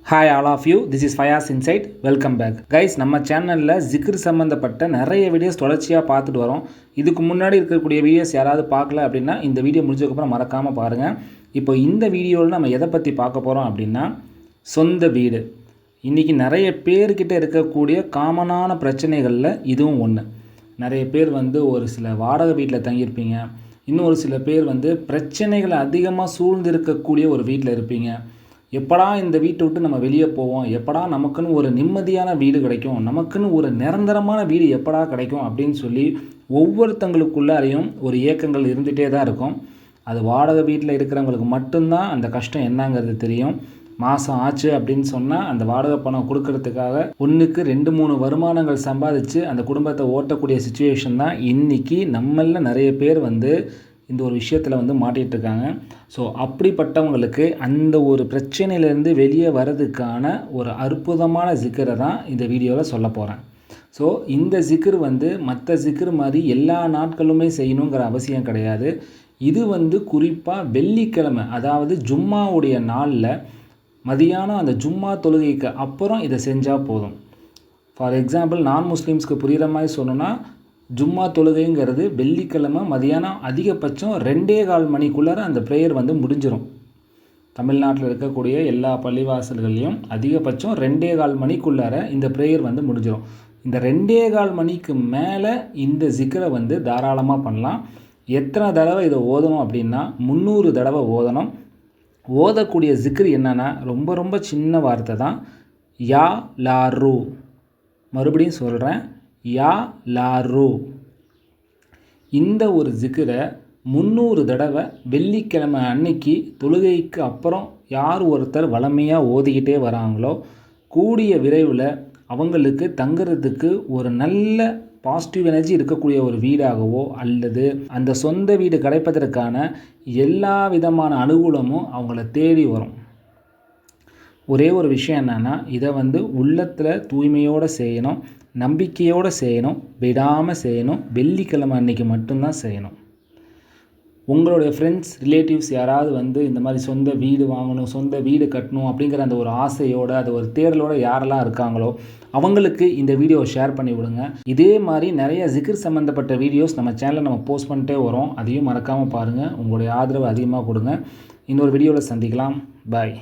Hi all of you, this is Fayaz insight. Welcome back guys. நம்ம சேனலில் ஜிக்ர் சம்மந்தப்பட்ட நிறைய வீடியோஸ் தொடர்ச்சியாக பார்த்துட்டு வரோம். இதுக்கு முன்னாடி இருக்கக்கூடிய வீடியோஸ் யாராவது பார்க்கல அப்படின்னா இந்த வீடியோ முடிஞ்சதுக்கப்புறம் மறக்காமல் பாருங்கள். இப்போ இந்த வீடியோவில் நம்ம எதை பற்றி பார்க்க போகிறோம் அப்படின்னா சொந்த வீடு. இன்றைக்கி நிறைய பேர்கிட்ட இருக்கக்கூடிய காமனான பிரச்சனைகளில் இதுவும் ஒன்று. நிறைய பேர் ஒரு சில வாடகை வீட்டில் தங்கியிருப்பீங்க. இன்னும் ஒரு சில பேர் பிரச்சனைகளை அதிகமாக சூழ்ந்து இருக்கக்கூடிய ஒரு வீட்டில் இருப்பீங்க. எப்படா இந்த வீட்டை விட்டு நம்ம வெளியே போவோம், எப்படா நமக்குன்னு ஒரு நிம்மதியான வீடு கிடைக்கும், நமக்குன்னு ஒரு நிரந்தரமான வீடு எப்படா கிடைக்கும் அப்படின்னு சொல்லி ஒவ்வொருத்தங்களுக்குள்ளாரையும் ஒரு ஏக்கங்கள் இருந்துகிட்டே தான் இருக்கும். அது வாடகை வீட்டில் இருக்கிறவங்களுக்கு மட்டும்தான் அந்த கஷ்டம் என்னங்கிறது தெரியும். மாதம் ஆச்சு அப்படின்னு சொன்னால் அந்த வாடகை பணம் கொடுக்கறதுக்காக 1க்கு 2-3 வருமானங்கள் சம்பாதிச்சு அந்த குடும்பத்தை ஓட்டக்கூடிய சுச்சுவேஷன் தான் இன்றைக்கி நம்மளில் நிறைய பேர் இந்த ஒரு விஷயத்தில் மாட்டிகிட்ருக்காங்க. ஸோ அப்படிப்பட்டவங்களுக்கு அந்த ஒரு பிரச்சனையிலேருந்து வெளியே வர்றதுக்கான ஒரு அற்புதமான ஜிக்கரை தான் இந்த வீடியோவில் சொல்ல போகிறேன். ஸோ இந்த ஜிக்கர் மற்ற ஜிக்கர் மாதிரி எல்லா நாட்களுமே செய்யணுங்கிற அவசியம் கிடையாது. இது குறிப்பாக வெள்ளிக்கிழமை, அதாவது ஜும்மாவுடைய நாளில் மதியானம் அந்த ஜும்மா தொழுகைக்கு அப்புறம் இதை செஞ்சால் போதும். ஃபார் எக்ஸாம்பிள், நான் முஸ்லீம்ஸ்க்கு புரிகிற மாதிரி சொன்னோன்னா, ஜும்மா தொழுகைங்கிறது வெள்ளிக்கிழமை மதியானம் அதிகபட்சம் 2.25 மணிக்குள்ளார அந்த ப்ரேயர் முடிஞ்சிடும். தமிழ்நாட்டில் இருக்கக்கூடிய எல்லா பள்ளிவாசல்கள்லையும் அதிகபட்சம் 2.25 மணிக்குள்ளார இந்த ப்ரேயர் முடிஞ்சிடும். இந்த 2.25 மணிக்கு மேலே இந்த ஜிக்கரை தாராளமாக பண்ணலாம். எத்தனை தடவை இதை ஓதணும் அப்படின்னா 300 தடவை ஓதணும். ஓதக்கூடிய ஜிக்கர் என்னென்னா ரொம்ப ரொம்ப சின்ன வார்த்தை தான். யா லாரு. மறுபடியும் சொல்கிறேன், யா லாரு. இந்த ஒரு ஜிக்கரை 300 தடவை வெள்ளிக்கிழமை அன்னைக்கு தொழுகைக்கு அப்புறம் யார் ஒருத்தர் வளமையாக ஓதிக்கிட்டே வராங்களோ கூடிய விரைவில் அவங்களுக்கு தங்குறதுக்கு ஒரு நல்ல பாசிட்டிவ் எனர்ஜி இருக்கக்கூடிய ஒரு வீடாகவோ அல்லது அந்த சொந்த வீடு கிடைப்பதற்கான எல்லா விதமான அனுகூலமும் அவங்கள தேடி வரும். ஒரே ஒரு விஷயம் என்னென்னா, இதை உள்ளத்தில் தூய்மையோடு செய்யணும், நம்பிக்கையோடு செய்யணும், விடாமல் செய்யணும். வெள்ளிக்கிழமை அன்றைக்கி மட்டும்தான் செய்யணும். உங்களுடைய ஃப்ரெண்ட்ஸ், ரிலேட்டிவ்ஸ் யாராவது இந்த மாதிரி சொந்த வீடு வாங்கணும், சொந்த வீடு கட்டணும் அப்படிங்கிற அந்த ஒரு ஆசையோடு, அது ஒரு தேடலோடு யாரெல்லாம் இருக்காங்களோ அவங்களுக்கு இந்த வீடியோவை ஷேர் பண்ணி விடுங்க. இதே மாதிரி நிறைய ஜிக்ர் சம்மந்தப்பட்ட வீடியோஸ் நம்ம சேனலில் நம்ம போஸ்ட் பண்ணிட்டே வரோம். அதையும் மறக்காமல் பாருங்கள். உங்களுடைய ஆதரவு அதிகமாக கொடுங்க. இன்னொரு வீடியோவில் சந்திக்கலாம். பாய்.